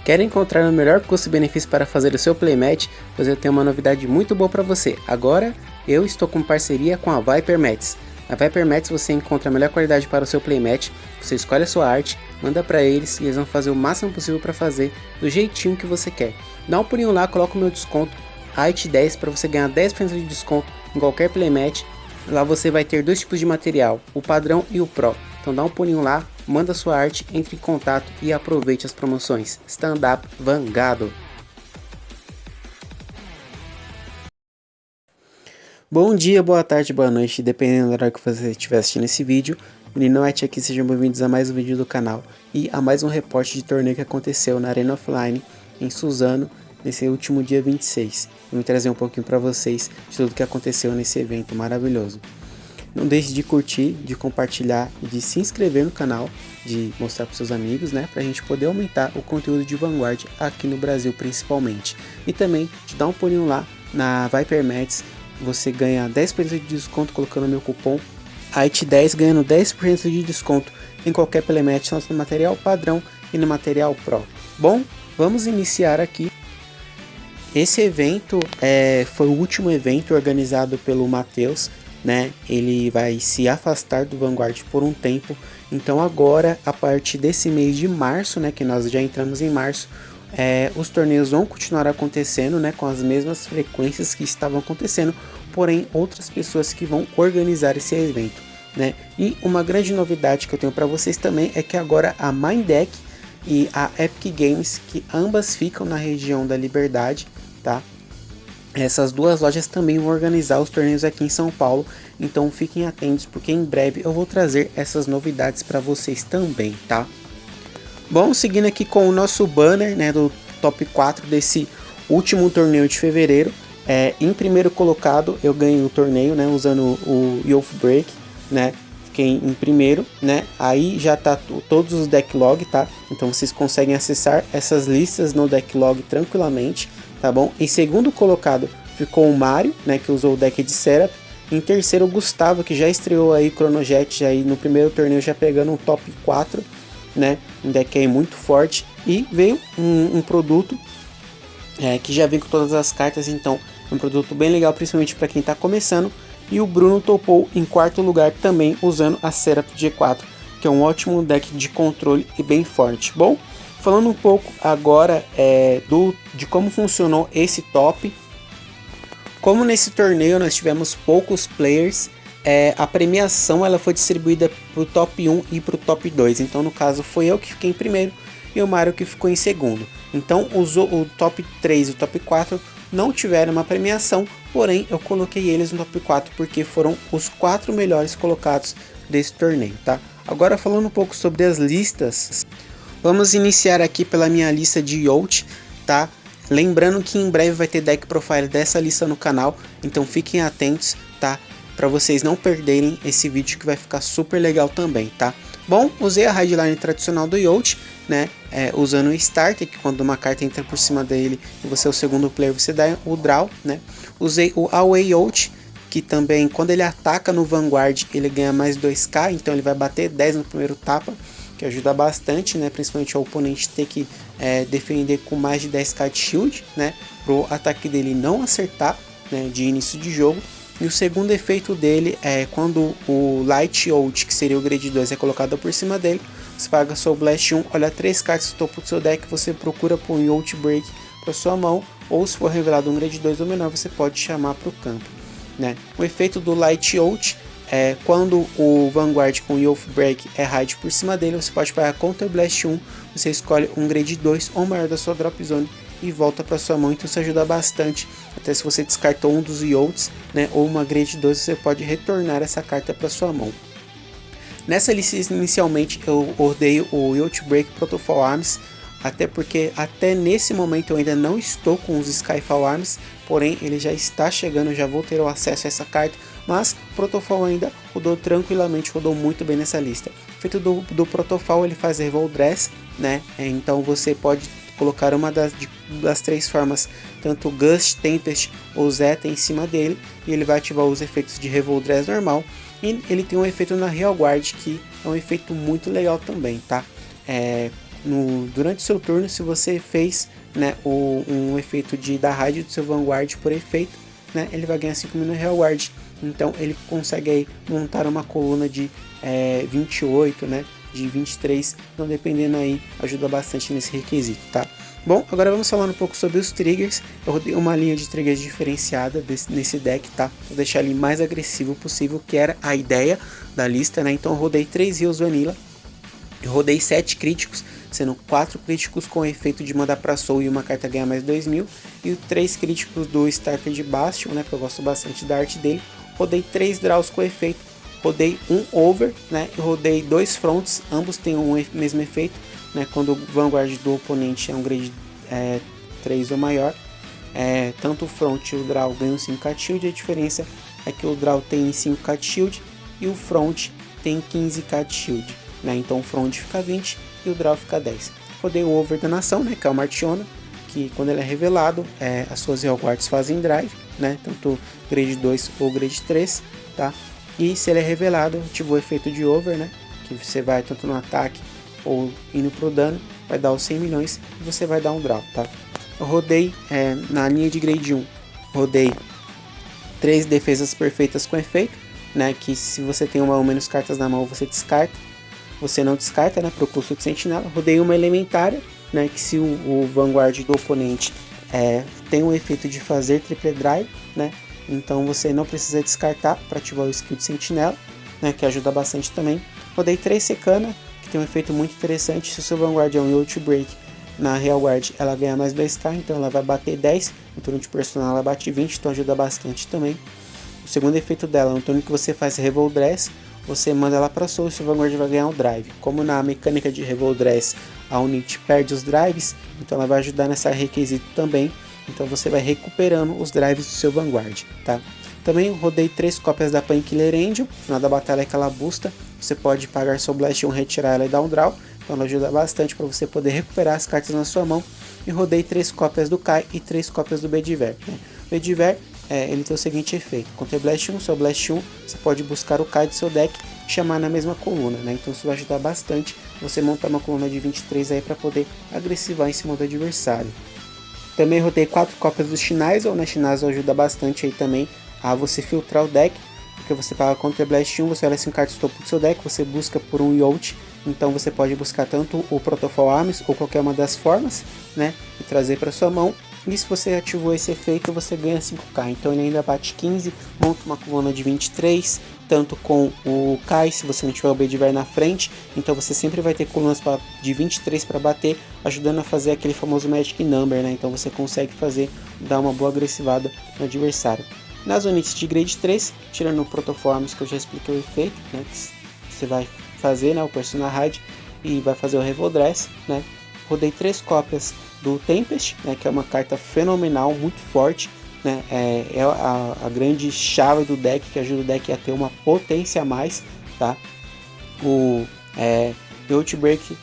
Quer encontrar o melhor custo-benefício para fazer o seu playmatch? Pois eu tenho uma novidade muito boa para você. Agora eu estou com parceria com a Viper Mats. Na Viper Mats você encontra a melhor qualidade para o seu playmatch, você escolhe a sua arte, manda para eles e eles vão fazer o máximo possível para fazer do jeitinho que você quer. Dá um pulinho lá, coloca o meu desconto AIT10 para você ganhar 10% de desconto em qualquer playmatch. Lá você vai ter dois tipos de material, o padrão e o Pro. Então dá um pulinho lá, manda sua arte, entre em contato e aproveite as promoções. Stand Up Vangado. Bom dia, boa tarde, boa noite, dependendo da hora que você estiver assistindo esse vídeo. Menino White aqui, sejam bem-vindos a mais um vídeo do canal e a mais um reporte de torneio que aconteceu na Arena Offline em Suzano nesse último dia 26. Eu vou trazer um pouquinho para vocês de tudo que aconteceu nesse evento maravilhoso. Não deixe de curtir, de compartilhar e de se inscrever no canal, de mostrar para seus amigos, né, para a gente poder aumentar o conteúdo de Vanguard aqui no Brasil principalmente. E também de dar um pulinho lá na Viper Mats, você ganha 10% de desconto colocando meu cupom AIT10, ganhando 10% de desconto em qualquer playmatch, tanto no material padrão e no material Pro. Bom, vamos iniciar aqui. Esse evento foi o último evento organizado pelo Matheus, né? Ele vai se afastar do Vanguard por um tempo, então agora a partir desse mês de março, né, que nós já entramos em março, os torneios vão continuar acontecendo, né, com as mesmas frequências que estavam acontecendo, porém outras pessoas que vão organizar esse evento, né? E uma grande novidade que eu tenho para vocês também é que agora a Minddeck e a Epic Games, que ambas ficam na região da Liberdade, tá? Essas duas lojas também vão organizar os torneios aqui em São Paulo, então fiquem atentos porque em breve eu vou trazer essas novidades para vocês também, tá? Bom, seguindo aqui com o nosso banner, né, do top 4 desse último torneio de fevereiro. Em primeiro colocado eu ganhei o torneio, né, usando o Youth Break, né? Fiquei em primeiro, né? Aí já tá todos os decklog, tá? Então vocês conseguem acessar essas listas no decklog tranquilamente, tá bom? Em segundo colocado ficou o Mario, né, que usou o deck de Seraph. Em terceiro o Gustavo, que já estreou aí Chronojet aí no primeiro torneio, já pegando um top 4, né? Um deck aí muito forte. E veio um produto que já vem com todas as cartas, então é um produto bem legal, principalmente para quem está começando. E o Bruno topou em quarto lugar também usando a Seraph G4, que é um ótimo deck de controle e bem forte. Bom, falando um pouco agora de como funcionou esse top. Como nesse torneio nós tivemos poucos players, a premiação ela foi distribuída para o top 1 e para o top 2. Então no caso foi eu que fiquei em primeiro e o Mario que ficou em segundo. Então o top 3 e o top 4 não tiveram uma premiação, porém eu coloquei eles no top 4 porque foram os 4 melhores colocados desse torneio, tá? Agora falando um pouco sobre as listas, vamos iniciar aqui pela minha lista de Youth, tá? Lembrando que em breve vai ter deck profile dessa lista no canal, então fiquem atentos, tá? Para vocês não perderem esse vídeo que vai ficar super legal também, tá? Bom, usei a Highline tradicional do Youth, né? Usando o Starter, que quando uma carta entra por cima dele e você é o segundo player, você dá o draw, né? Usei o Away Youth, que também quando ele ataca no Vanguard, ele ganha mais 2k, então ele vai bater 10 no primeiro tapa, que ajuda bastante, né? Principalmente o oponente ter que defender com mais de 10k de shield, né? Pro ataque dele não acertar, né? De início de jogo. E o segundo efeito dele é quando o Light Youth, que seria o grade 2, é colocado por cima dele, você paga seu Blast 1, olha 3 cartas do topo do seu deck, você procura por um Youth Break para sua mão, ou se for revelado um grade 2 ou menor, você pode chamar para o campo, né? O efeito do Light Youth é quando o Vanguard com Youth Break é raid por cima dele, você pode pagar Counter Blast 1, você escolhe um grade 2 ou maior da sua drop zone e volta para sua mão, então isso ajuda bastante. Até se você descartou um dos Youths, né, ou uma grade 2, você pode retornar essa carta para sua mão. Nessa lista inicialmente eu odeio o Youth Break Protofall Arms, até porque até nesse momento eu ainda não estou com os Skyfall Arms, porém ele já está chegando, eu já vou ter o acesso a essa carta, mas o Protofall ainda rodou tranquilamente, rodou muito bem nessa lista. Feito do Protofall, ele faz Revolt Dress, né, então você pode colocar uma das 3 formas, tanto Gust, Tempest ou Zeta em cima dele, e ele vai ativar os efeitos de Revolt Dress normal, e ele tem um efeito na Real Guard, que é um efeito muito legal também, tá? durante o seu turno, se você fez, né, um efeito da raid do seu Vanguard por efeito, né, ele vai ganhar 5.000 no reward. Então ele consegue aí montar uma coluna de 28, né, de 23, então dependendo aí, ajuda bastante nesse requisito, tá? Bom, agora vamos falar um pouco sobre os triggers. Eu rodei uma linha de triggers diferenciada nesse deck, tá? Vou deixar ele mais agressivo possível, que era a ideia da lista, né? Então eu rodei 3 Heals Vanilla, eu rodei 7 críticos, sendo 4 críticos com efeito de mandar pra Soul e uma carta ganhar mais 2.000, e 3 críticos do Starter de Bastion, né? Que eu gosto bastante da arte dele. Rodei 3 draws com efeito, rodei um over, né? E rodei 2 fronts, ambos têm o mesmo efeito, né? Quando o Vanguard do oponente é um grade 3 ou maior, tanto o front e o draw ganham 5k shield. A diferença é que o draw tem 5k shield e o front tem 15k shield, né? Então o front fica 20 e o draw fica 10. Rodei o over da nação, né? Que é o Martiona, que quando ele é revelado, as suas Hellguards fazem drive, né? Tanto grade 2 ou grade 3, tá? E se ele é revelado, ativa o efeito de over, né? Que você vai tanto no ataque ou indo pro dano, vai dar os 100 milhões e você vai dar um draw, tá? Eu rodei na linha de grade 1, rodei 3 defesas perfeitas com efeito, né? Que se você tem uma ou menos cartas na mão, você descarta. Você não descarta, né? Pro custo de sentinela. Rodei uma elementária, né? Que se o Vanguard do oponente tem o efeito de fazer triple drive, né? Então você não precisa descartar para ativar o skill de sentinela, né? Que ajuda bastante também. Rodei 3 secana, que tem um efeito muito interessante. Se o seu Vanguard é um Outbreak, na Real Guard ela ganha mais 2k, então ela vai bater 10. No turno de personal ela bate 20, então ajuda bastante também. O segundo efeito dela, no turno que você faz Revolt Dress, você manda ela para Soul e seu Vanguard vai ganhar um drive. Como na mecânica de Revolt Dress a unit perde os drives, então ela vai ajudar nessa requisito também. Então você vai recuperando os drives do seu Vanguard, tá? Também rodei 3 cópias da Painkiller Angel. No final da batalha que ela busta, você pode pagar seu Blast 1, retirar ela e dar um draw. Então ela ajuda bastante para você poder recuperar as cartas na sua mão. E rodei 3 cópias do Kai e 3 cópias do Bedivere, né? O Bedivere, ele tem o seguinte efeito: contra Blast 1, seu Blast 1, você pode buscar o Kai do seu deck e chamar na mesma coluna, né? Então isso vai ajudar bastante você montar uma coluna de 23 aí para poder agressivar em cima do adversário. Também rodei 4 cópias do Schneasel, né? Schneasel ajuda bastante aí também a você filtrar o deck, porque você paga contra Blast 1, você olha 5 cartas do topo do seu deck, você busca por um Yacht, então você pode buscar tanto o Protofol Arms ou qualquer uma das formas, né? E trazer para sua mão. E se você ativou esse efeito, você ganha 5k. Então ele ainda bate 15, monta uma coluna de 23, tanto com o Kai, se você não tiver o Bedivere na frente. Então você sempre vai ter colunas de 23 para bater, ajudando a fazer aquele famoso Magic Number, né? Então você consegue dar uma boa agressivada no adversário. Nas unidades de grade 3, tirando o Protoforms, que eu já expliquei o efeito, né? Que você vai fazer, né? O Persona Raid e vai fazer o Revolt Dress, né? Rodei 3 cópias do Tempest, né, que é uma carta fenomenal, muito forte, né, é a grande chave do deck, que ajuda o deck a ter uma potência a mais, tá? O Outbreak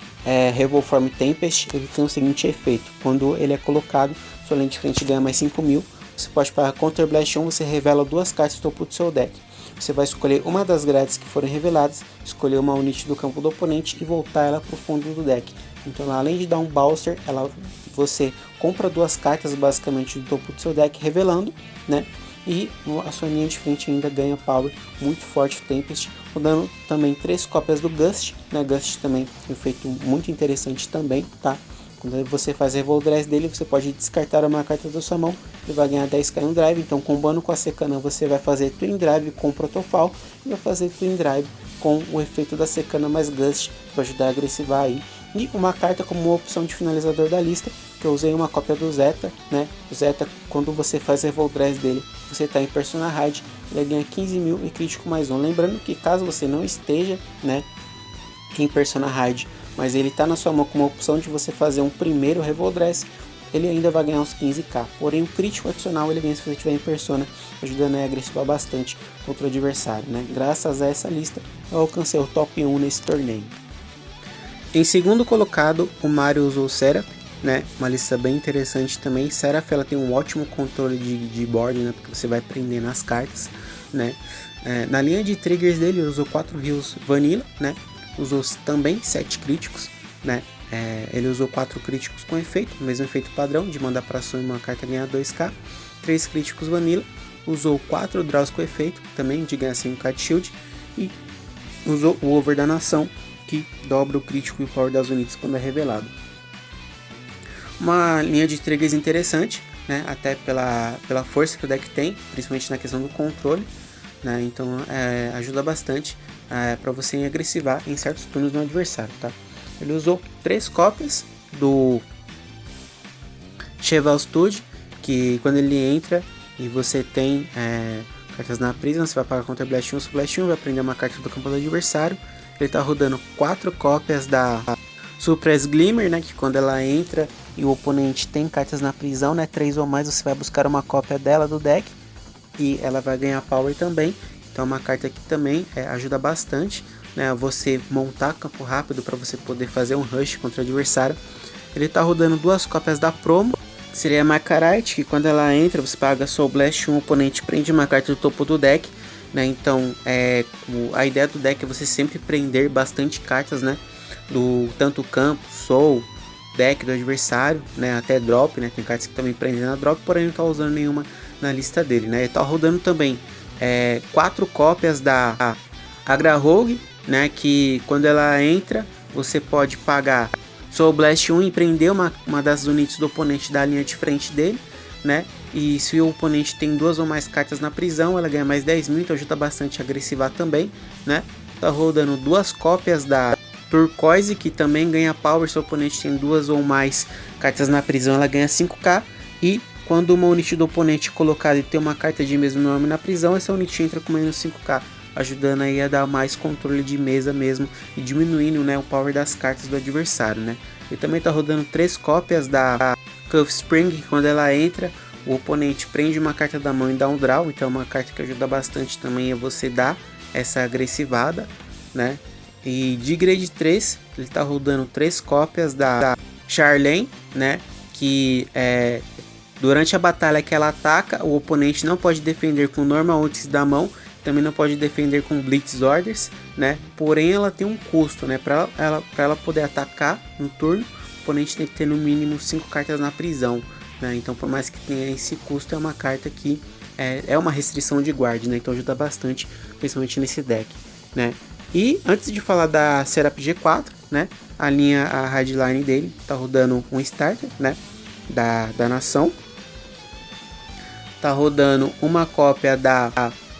Revolt Form Tempest, ele tem o seguinte efeito: quando ele é colocado, sua linha de frente ganha mais 5.000, você pode pagar Counter Blast 1, você revela 2 cartas do topo do seu deck. Você vai escolher uma das grades que foram reveladas, escolher uma unit do campo do oponente e voltar ela para o fundo do deck. Então, além de dar um Bowser, você compra 2 cartas basicamente do topo do seu deck, revelando, né? E a sua linha de frente ainda ganha power muito forte, o Tempest, rodando também 3 cópias do Gust, né? Gust também é um efeito muito interessante também, tá? Quando você faz Revolt Dress dele, você pode descartar uma carta da sua mão, ele vai ganhar 10k no drive. Então, combando com a Secana, você vai fazer Twin Drive com o Protofal e vai fazer Twin Drive com o efeito da Secana mais Gust, para ajudar a agressivar aí. E uma carta como uma opção de finalizador da lista, que eu usei uma cópia do Zeta, né? O Zeta, quando você faz Revolt Dress dele, você está em Persona Raid, ele ganha 15.000 e crítico mais 1. Lembrando que caso você não esteja, né, em Persona Raid, mas ele está na sua mão com uma opção de você fazer um primeiro Revolt Dress, ele ainda vai ganhar uns 15k. Porém, o crítico adicional ele ganha se você estiver em Persona, ajudando a agressivar bastante contra o adversário, né? Graças a essa lista, eu alcancei o top 1 nesse torneio. Em segundo colocado, o Mario usou Seraph, né? Uma lista bem interessante também. Seraph, ela tem um ótimo controle de board, né? Porque você vai prender nas cartas, né? Na linha de triggers dele, usou 4 heals Vanilla, né? Usou também 7 críticos, né? Ele usou 4 críticos com efeito, o mesmo efeito padrão, de mandar para cima uma carta ganhar 2k, 3 críticos vanilla, usou 4 draws com efeito, também de ganhar 5k de shield, e usou o over da nação, que dobra o crítico e o power das unidades quando é revelado. Uma linha de triggers interessante, né? Até pela força que o deck tem, principalmente na questão do controle, né? Então ajuda bastante para você agressivar em certos turnos no adversário, tá? Ele usou 3 cópias do Cheval Stud, que quando ele entra e você tem cartas na prisão, você vai pagar contra Blast 1, Blast 1, vai prender uma carta do campo do adversário. Ele tá rodando 4 cópias da Suppress Glimmer, né, que quando ela entra e o oponente tem cartas na prisão, né, 3 ou mais, você vai buscar uma cópia dela do deck e ela vai ganhar power também. Então é uma carta que também ajuda bastante, né, a você montar campo rápido para você poder fazer um rush contra o adversário. Ele tá rodando 2 cópias da promo, que seria a Macarite, que quando ela entra você paga Soul Blast 1, o oponente prende uma carta do topo do deck, né? Então a ideia do deck é você sempre prender bastante cartas, né, do tanto campo, soul, deck do adversário, né, até drop, né, tem cartas que também prendem na drop, porém não tá usando nenhuma na lista dele, né. Ele tá rodando também 4 cópias da Agra Rogue, né, que quando ela entra você pode pagar Soul Blast 1 e prender uma das unidades do oponente da linha de frente dele, né, e se o oponente tem 2 ou mais cartas na prisão, ela ganha mais 10.000, então ajuda bastante a agressivar também, né. Tá rodando 2 cópias da Turquoise, que também ganha power, se o oponente tem 2 ou mais cartas na prisão, ela ganha 5k, e quando uma unidade do oponente colocada e tem uma carta de mesmo nome na prisão, essa unidade entra com menos 5k, ajudando aí a dar mais controle de mesa mesmo e diminuindo, né, o power das cartas do adversário, né. Ele também tá rodando 3 cópias da Cuff Spring, que quando ela entra o oponente prende uma carta da mão e dá um draw, então é uma carta que ajuda bastante também a você dar essa agressivada, né. E de grade 3 ele tá rodando 3 cópias da Charlene, né, que durante a batalha que ela ataca, o oponente não pode defender com normal ultis da mão, também não pode defender com Blitz Orders, né, porém ela tem um custo, né, para ela poder atacar no turno, o oponente tem que ter no mínimo 5 cartas na prisão, né, então por mais que tenha esse custo, é uma carta que é uma restrição de guard, né, então ajuda bastante, principalmente nesse deck, né. E antes de falar da Seraph G4, né, a headline dele tá rodando um starter, né, da nação. Tá rodando uma cópia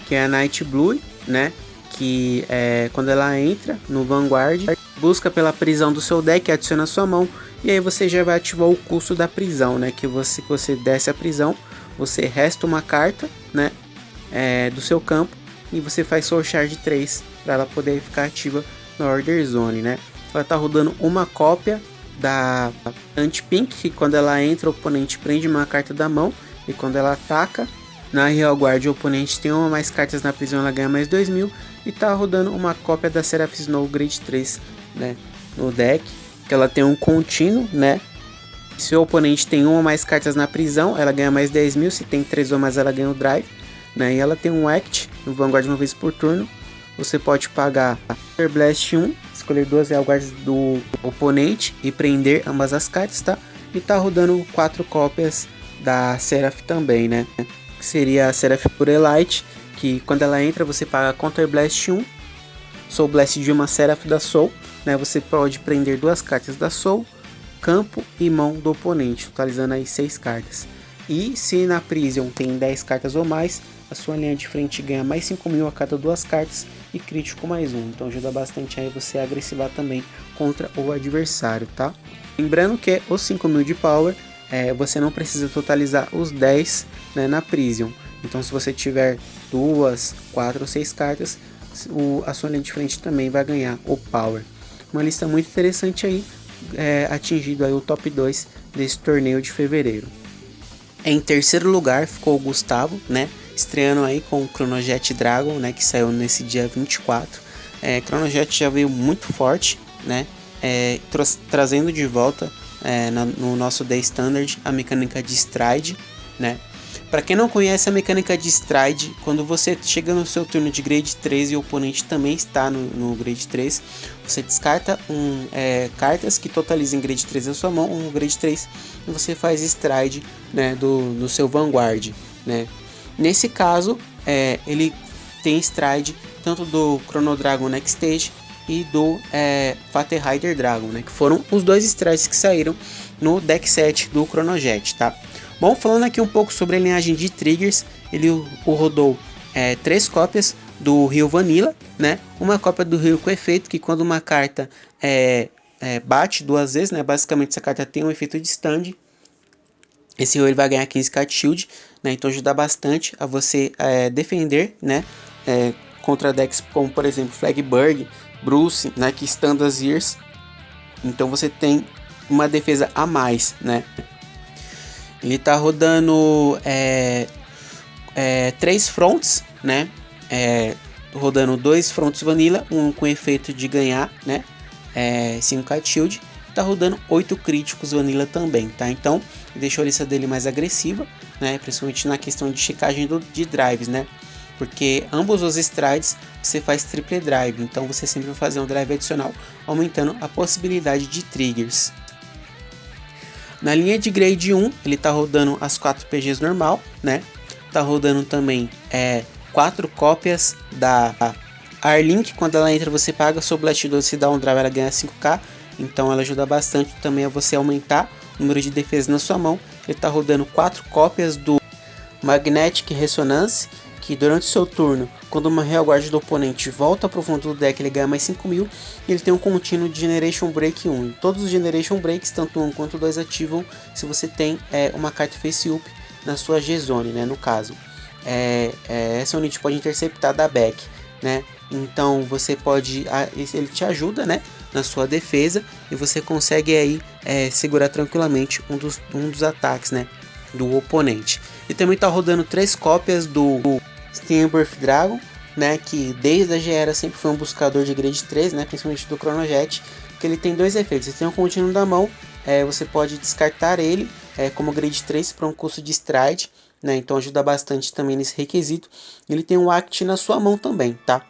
que é a Night Blue, né, que quando ela entra no Vanguard, busca pela prisão do seu deck, adiciona a sua mão, e aí você já vai ativar o custo da prisão, né, que você desce a prisão, você resta uma carta, né, do seu campo, e você faz Soul Charge 3 para ela poder ficar ativa na Order Zone, né. Ela tá rodando uma cópia da Anti-Pink, que quando ela entra o oponente prende uma carta da mão, e quando ela ataca na Real Guard o oponente tem uma ou mais cartas na prisão, ela ganha mais 2.000, e tá rodando uma cópia da Seraph Snow Grade 3, né, no deck, que ela tem um contínuo, né. Se o oponente tem uma ou mais cartas na prisão, ela ganha mais 10.000, se tem 3 ou mais ela ganha o Drive, né, e ela tem um Act no Vanguard uma vez por turno. Você pode pagar Thunder Blast 1, escolher 2 Real Guards do oponente e prender ambas as cartas, tá? E tá rodando 4 cópias da Seraph também, né? Que seria a Seraph Pure Elite, que quando ela entra você paga Counter Blast 1, Soul Blast de uma Seraph da Soul, né? Você pode prender 2 cartas da Soul, campo e mão do oponente, totalizando aí 6 cartas. E se na Prison tem 10 cartas ou mais, a sua linha de frente ganha mais 5.000 a cada 2 cartas e crítico mais 1, então ajuda bastante aí você a agressivar também contra o adversário, tá? Lembrando que os 5.000 de power, você não precisa totalizar os 10, né, na Prison, então se você tiver 2, 4 ou 6 cartas, a sua linha de frente também vai ganhar o power. Uma lista muito interessante aí, atingido aí o top 2 desse torneio de fevereiro. Em terceiro lugar ficou o Gustavo, né, estreando aí com o Chronojet Dragon, né, que saiu nesse dia 24. Chronojet já veio muito forte, né, trazendo de volta no nosso Day Standard a mecânica de Stride, né. Para quem não conhece a mecânica de Stride, quando você chega no seu turno de Grade 3 e o oponente também está no Grade 3, você descarta cartas que totalizem Grade 3 na sua mão, um Grade 3, e você faz Stride, né, do seu Vanguard, né. Nesse caso, ele tem Stride tanto do Chrono Dragon Next Stage e do Fate Rider Dragon, né, que foram os dois Strides que saíram no deck set do Chronojet, tá? Bom, falando aqui um pouco sobre a linhagem de triggers, ele rodou 3 cópias do Rio Vanilla, né? Uma cópia do Rio com efeito, que quando uma carta bate 2 vezes, né? Basicamente essa carta tem um efeito de stand. Esse Rio ele vai ganhar 15 card shield, né? Então ajuda bastante a você defender, né? Contra decks como, por exemplo, Flagburg, Bruce, né? Que stand as ears. Então você tem uma defesa a mais, né? Ele tá rodando 3 fronts, né? Rodando 2 fronts vanilla, um com efeito de ganhar, né? 5 card shield. Tá rodando 8 críticos vanilla também, tá? Então, deixou a lista dele mais agressiva, né? Principalmente na questão de checagem de drives, né? Porque ambos os strides você faz triple drive, então você sempre vai fazer um drive adicional, aumentando a possibilidade de triggers. Na linha de Grade 1, ele tá rodando as 4 PGs normal, né? Tá rodando também 4 cópias da Arlink. Quando ela entra, você paga seu Blast 2, se dá um drive, ela ganha 5k. Então ela ajuda bastante também a você aumentar o número de defesa na sua mão. Ele tá rodando 4 cópias do Magnetic Resonance, que durante o seu turno, quando uma Real Guard do oponente volta para o fundo do deck, ele ganha mais 5.000. E ele tem um contínuo de Generation Break 1. Todos os Generation Breaks, tanto 1 quanto 2, ativam se você tem uma carta Face Up na sua G-Zone, né, no caso. Essa unidade pode interceptar da back, né? Então você pode, ele te ajuda, né, na sua defesa, e você consegue aí segurar tranquilamente um dos ataques, né, do oponente. E também está rodando 3 cópias do Steenbirth Dragon, né, que desde a GERA sempre foi um buscador de Grade 3, né, principalmente do Chronojet, que ele tem 2 efeitos. Você tem um contínuo da mão, você pode descartar ele como Grade 3 para um custo de Stride, né, então ajuda bastante também nesse requisito. Ele tem um Act na sua mão também, tá?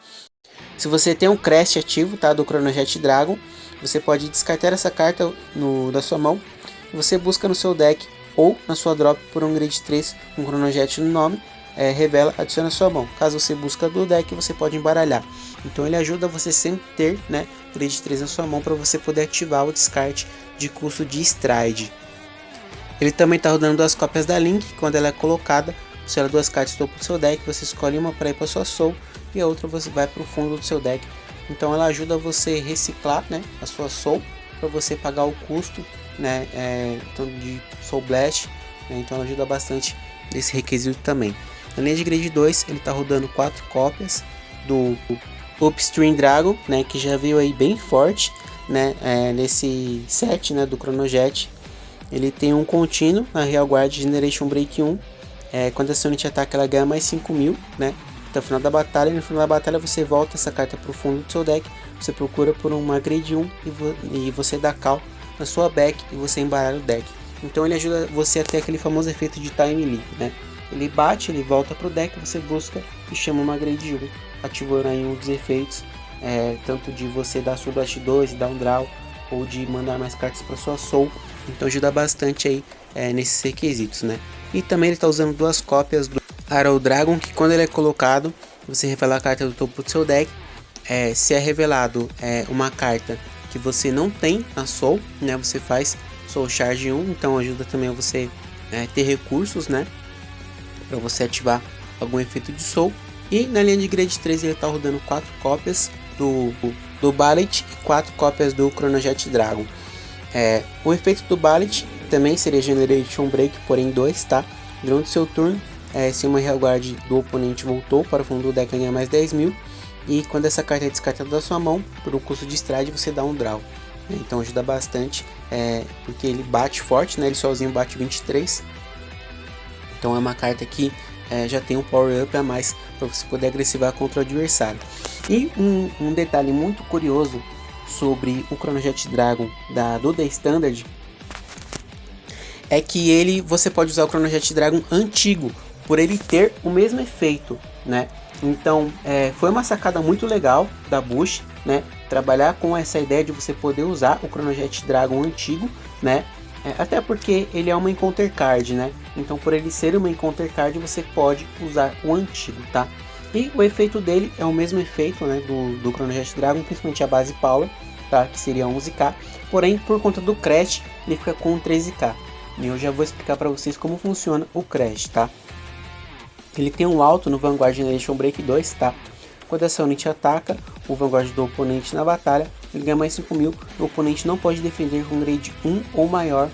Se você tem um Crest ativo, tá, do Chronojet Dragon, você pode descartar essa carta da sua mão, e você busca no seu deck ou na sua drop por um Grade 3, um Chronojet no nome, revela, adiciona a sua mão. Caso você busca do deck, você pode embaralhar. Então ele ajuda você sempre ter, né, Grade 3 na sua mão para você poder ativar o descarte de custo de Stride. Ele também está rodando 2 cópias da Link. Quando ela é colocada, você olha 2 cartas do topo do seu deck, você escolhe uma para ir para sua Soul e a outra você vai para o fundo do seu deck. Então ela ajuda você a reciclar, né, a sua Soul para você pagar o custo, né, tanto de Soul Blast, né, então ela ajuda bastante nesse requisito também. Na linha de Grade 2, ele está rodando 4 cópias do Upstream Dragon, né, que já veio aí bem forte, né, nesse set, né, do Chronojet. Ele tem um contínuo na Real Guard Generation Break 1. Quando essa unidade ataca, ela ganha mais 5.000, né, até o final da batalha. E no final da batalha você volta essa carta para o fundo do seu deck, você procura por uma Grade 1 e você dá call na sua back e você embaralha o deck. Então ele ajuda você a ter aquele famoso efeito de Time Leap, né? Ele bate, ele volta pro deck, você busca e chama uma Grade 1, ativando aí um dos efeitos, tanto de você dar sua Blast 2 e dar um draw, ou de mandar mais cartas para sua Soul. Então ajuda bastante aí nesses requisitos, né? E também ele está usando 2 cópias do Arrow Dragon, que quando ele é colocado, você revela a carta do topo do seu deck. Se é revelado uma carta que você não tem na Soul, né, você faz Soul Charge 1, então ajuda também a você ter recursos, né, para você ativar algum efeito de Soul. E na linha de Grade 3 ele está rodando 4 cópias do Ballet e 4 cópias do Chronojet Dragon. O efeito do Ballet também seria Generation Break, porém 2, tá? Durante seu turno, se uma Real Guard do oponente voltou para o fundo do deck, ganha mais 10.000. E quando essa carta é descartada da sua mão, por um custo de Stride, você dá um draw. Então ajuda bastante, porque ele bate forte, né? Ele sozinho bate 23. Então é uma carta que já tem um power up a mais para você poder agressivar contra o adversário. E um detalhe muito curioso sobre o Chronojet Dragon do The Standard é que você pode usar o Chronojet Dragon antigo, por ele ter o mesmo efeito, né? Então foi uma sacada muito legal da Bush, né? Trabalhar com essa ideia de você poder usar o Chronojet Dragon antigo, né? Até porque ele é uma Encounter Card, né? Então por ele ser uma Encounter Card você pode usar o antigo, tá? E o efeito dele é o mesmo efeito, né, do Chronojet Dragon, principalmente a base Power, tá? Que seria 11k, porém por conta do Crash ele fica com 13k. E eu já vou explicar para vocês como funciona o Crash, tá? Ele tem um alto no Vanguard Generation Break 2, tá? Quando essa unit ataca o Vanguard do oponente na batalha, ele ganha mais 5.000, o oponente não pode defender com grade 1 ou maior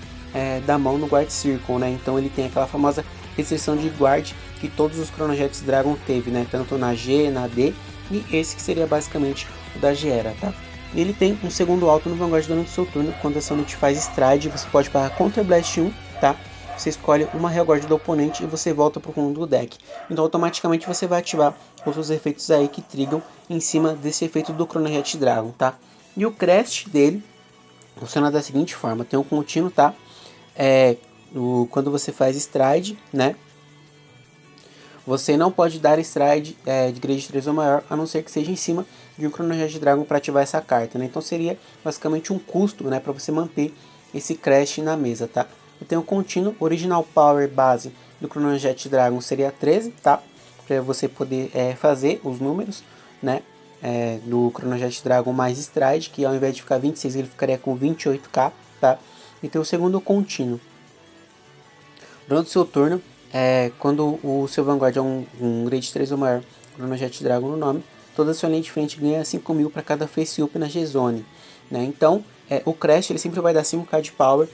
da mão no Guard Circle, né? Então ele tem aquela famosa restrição de guard que todos os Chronojets Dragon teve, né? Tanto na G, na D, e esse que seria basicamente o da Gera, tá? Ele tem um segundo alto no Vanguard durante o seu turno. Quando essa unit faz stride, você pode parar Counter Blast 1, tá? Você escolhe uma Real do oponente e você volta para o fundo do deck. Então automaticamente você vai ativar outros efeitos aí que trigam em cima desse efeito do Chronojet Dragon, tá? E o Crest dele funciona da seguinte forma: tem um contínuo, tá? Quando você faz stride, né? Você não pode dar stride de grade 3 ou maior, a não ser que seja em cima de um Chronojet Dragon para ativar essa carta, né? Então seria basicamente um custo, né, para você manter esse Crash na mesa, tá? Eu tenho um contínuo, original power base do Chronojet Dragon seria 13, tá? Para você poder fazer os números, né? Do Chronojet Dragon mais stride, que ao invés de ficar 26 ele ficaria com 28k, tá? E tem o segundo contínuo. Durante o seu turno, quando o seu Vanguard é um grade 3 ou maior, Chronojet Dragon no nome, toda a sua linha de frente ganha 5.000 para cada face up na G-Zone, né? Então, o Crash ele sempre vai dar 5k de power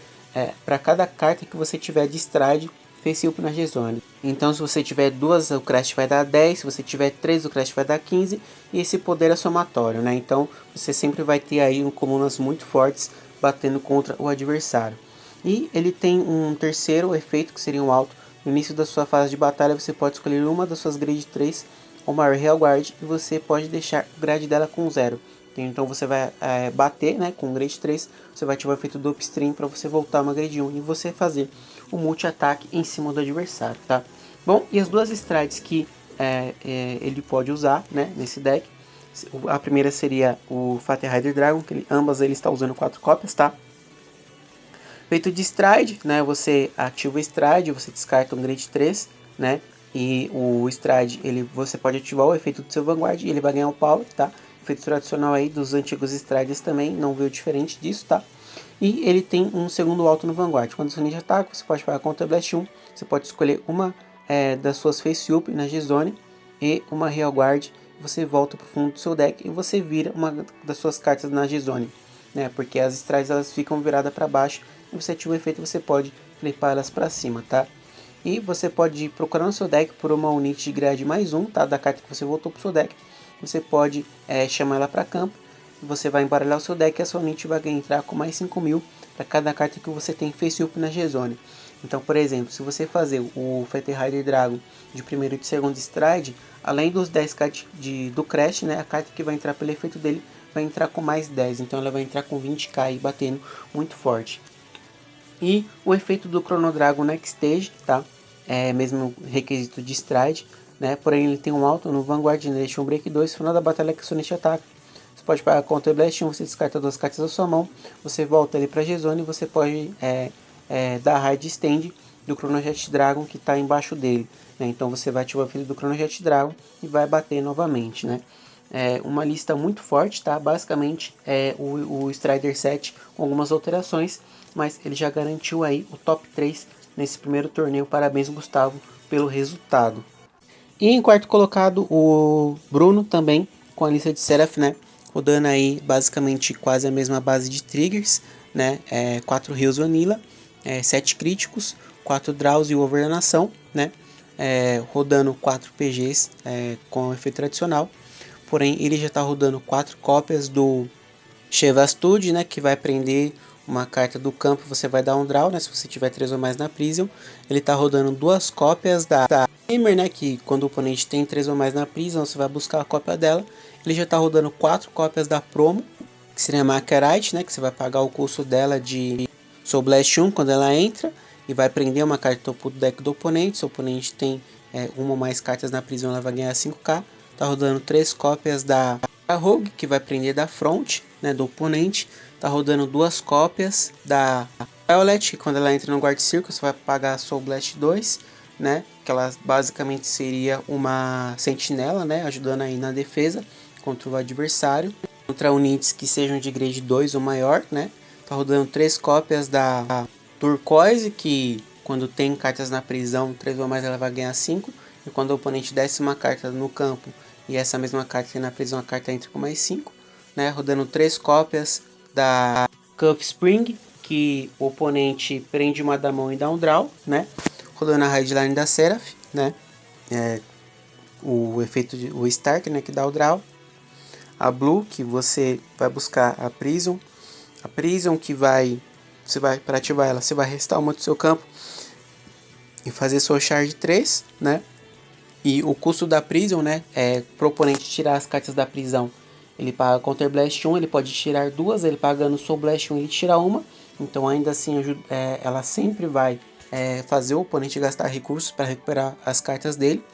para cada carta que você tiver de stride face up na G-Zone. Então, se você tiver 2, o Crash vai dar 10, se você tiver 3, o Crash vai dar 15, e esse poder é somatório, né? Então, você sempre vai ter aí colunas muito fortes batendo contra o adversário. E ele tem um terceiro efeito, que seria um alto. No início da sua fase de batalha, você pode escolher uma das suas grade 3 ou maior Real Guard, e você pode deixar o grade dela com 0. Então você vai bater, né, com grade 3, você vai ativar o efeito do upstream para você voltar uma grade 1 e você fazer o multi-ataque em cima do adversário, tá? Bom, e as duas strides que ele pode usar, né, nesse deck, a primeira seria o Fat Rider Dragon, que ambas ele está usando 4 cópias, tá? Feito de stride, né, você ativa o stride, você descarta um grade 3, né, e o stride, você pode ativar o efeito do seu Vanguard e ele vai ganhar o power, tá? Efeito tradicional aí dos antigos strides também, não veio diferente disso, tá? E ele tem um segundo alto no Vanguard. Quando você ninja ataca, você pode pagar Counter Blast 1, você pode escolher uma das suas face up na G-Zone e uma Real Guard, você volta para o fundo do seu deck e você vira uma das suas cartas na G-Zone, né? Porque as strides elas ficam viradas para baixo e você ativa o efeito, você pode flipar elas para cima, tá? E você pode procurar no seu deck por uma unit de grade mais 1, tá? Da carta que você voltou para o seu deck. Você pode chamar ela para campo. Você vai embaralhar o seu deck e essa unit vai entrar com mais 5.000 para cada carta que você tem face up na G-Zone. Então, por exemplo, se você fazer o Fat Rider Dragon de primeiro e de segundo stride, além dos 10k do Crash, né? A carta que vai entrar pelo efeito dele vai entrar com mais 10. Então ela vai entrar com 20k aí, batendo muito forte. E o efeito do Chrono Dragon Next Stage, tá? Mesmo requisito de stride, né? Porém ele tem um alto no Vanguard Generation Break 2, final da batalha que seu ataca. Você pode pagar Counter Blast 1, você descarta 2 cartas da sua mão, você volta ali para G-Zone e você pode dar Hard Stand do Chronojet Dragon que está embaixo dele, né? Então você vai ativar o efeito do Chronojet Dragon e vai bater novamente, né? Uma lista muito forte, tá? Basicamente o Strider 7 com algumas alterações, mas ele já garantiu aí o top 3 nesse primeiro torneio. Parabéns, Gustavo, pelo resultado. E em quarto colocado o Bruno também com a lista de Seraph, né? Rodando aí basicamente quase a mesma base de triggers, né? 4 Heals Vanilla, 7 críticos, 4 Draws e o Over da Nação, né? Rodando 4 PGs com efeito tradicional. Porém, ele já está rodando 4 cópias do Chevastude, né? Que vai prender uma carta do campo, você vai dar um draw, né? Se você tiver 3 ou mais na Prison. Ele está rodando 2 cópias da Hammer, né? Que quando o oponente tem 3 ou mais na Prison, você vai buscar a cópia dela. Ele já está rodando 4 cópias da Promo, que seria a Makerite, né? Que você vai pagar o custo dela de Soul Blast 1 quando ela entra. E vai prender uma carta topo do deck do oponente. Se o oponente tem uma ou mais cartas na prisão, ela vai ganhar 5k. Tá rodando 3 cópias da Rogue, que vai prender da front, né, do oponente. Tá rodando 2 cópias da Violet, que quando ela entra no Guard Circle, você vai pagar Soul Blast 2, né, que ela basicamente seria uma sentinela, né, ajudando aí na defesa contra o adversário. Contra units que sejam de grade 2 ou maior, né. Tá rodando 3 cópias da Turquoise, que quando tem cartas na prisão, 3 ou mais, ela vai ganhar 5. E quando o oponente desce uma carta no campo e essa mesma carta tem na prisão, a carta entra com mais 5. Né? Rodando 3 cópias da Cuff Spring, que o oponente prende uma da mão e dá um draw. Né? Rodando a Headline da Seraph, né? O efeito de o Starter, né, que dá o draw. A Blue, que você vai buscar a Prison. A Prison que para ativar ela, você vai restar uma do seu campo e fazer sua charge 3, né? E o custo da Prison, né, pro oponente tirar as cartas da prisão, ele paga Counter Blast 1, ele pode tirar 2, ele pagando Soul Blast 1 e tira uma. Então ainda assim ela sempre vai fazer o oponente gastar recursos para recuperar as cartas dele.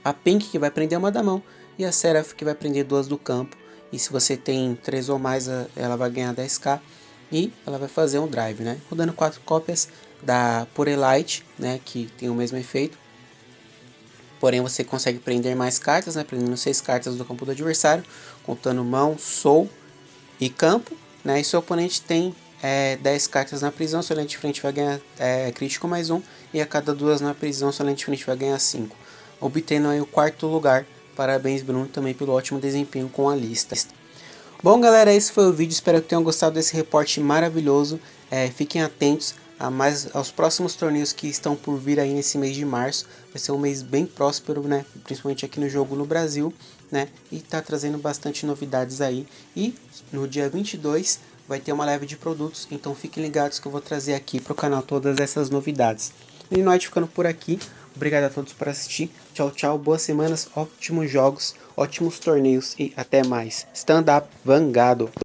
A Pink, que vai prender uma da mão, e a Seraph, que vai prender 2 do campo. E se você tem 3 ou mais, ela vai ganhar 10k. E ela vai fazer um drive, né? Rodando 4 cópias da Purelite, né? Que tem o mesmo efeito. Porém, você consegue prender mais cartas, né? Prendendo 6 cartas do campo do adversário, contando mão, soul e campo, né? E seu oponente tem 10 cartas na prisão, sua linha de frente vai ganhar crítico mais 1. E a cada 2 na prisão, sua linha de frente vai ganhar 5. Obtendo aí o 4º lugar. Parabéns, Bruno, também pelo ótimo desempenho com a lista. Bom, galera, esse foi o vídeo. Espero que tenham gostado desse reporte maravilhoso. Fiquem atentos aos próximos torneios que estão por vir aí nesse mês de março. Vai ser um mês bem próspero, né? Principalmente aqui no jogo no Brasil, né? E tá trazendo bastante novidades aí. E no dia 22 vai ter uma leve de produtos. Então fiquem ligados que eu vou trazer aqui pro canal todas essas novidades. E nós ficando por aqui. Obrigado a todos por assistir. Tchau, tchau. Boas semanas, ótimos jogos, ótimos torneios e até mais. Stand up, Vangado.